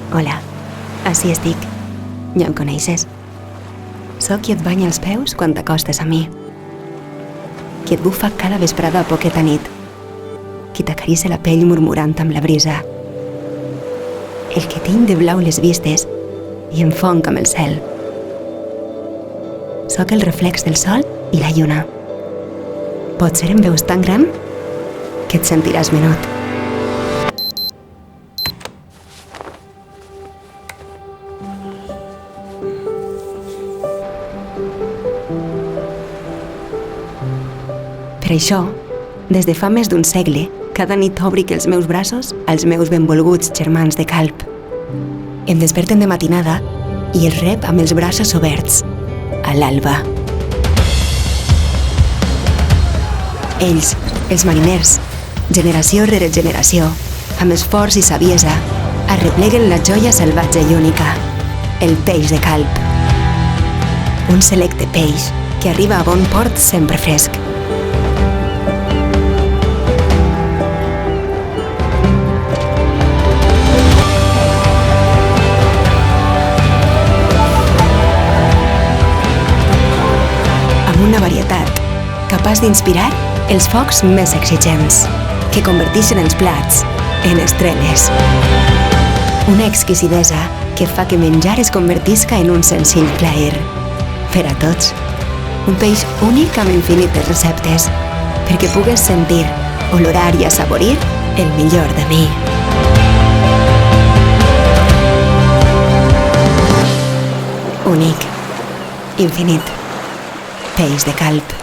Hola, ací estic. Ja em coneixes. Soc qui et banya els peus quan t'acostes a mi. Qui et bufa cada vesprada a poqueta nit. Qui t'acaricia la pell murmurant amb la brisa. El que tinc de blau les vistes i em fonc amb el cel. Soc el reflex del sol i la lluna. Potser em veus tan gran que et sentiràs menut. Per això, des de fa més d'un segle, cada nit obric els meus braços als meus benvolguts germans de calp. Em desperten de matinada i els rep amb els braços oberts, a l'alba. Ells, els mariners, generació rere generació, amb esforç i saviesa, arrepleguen la joia salvatge i única, el peix de calp. Un selecte peix que arriba a bon port sempre fresc. Una varietat capaç d'inspirar els focs més exigents, que converteixen els plats en estrelles. Una exquisidesa que fa que menjar es convertisca en un senzill plaer. Per a tots, un peix únic amb infinites receptes, perquè pugues sentir, olorar i assaborir el millor de mi. Únic, infinit. Peix de calp.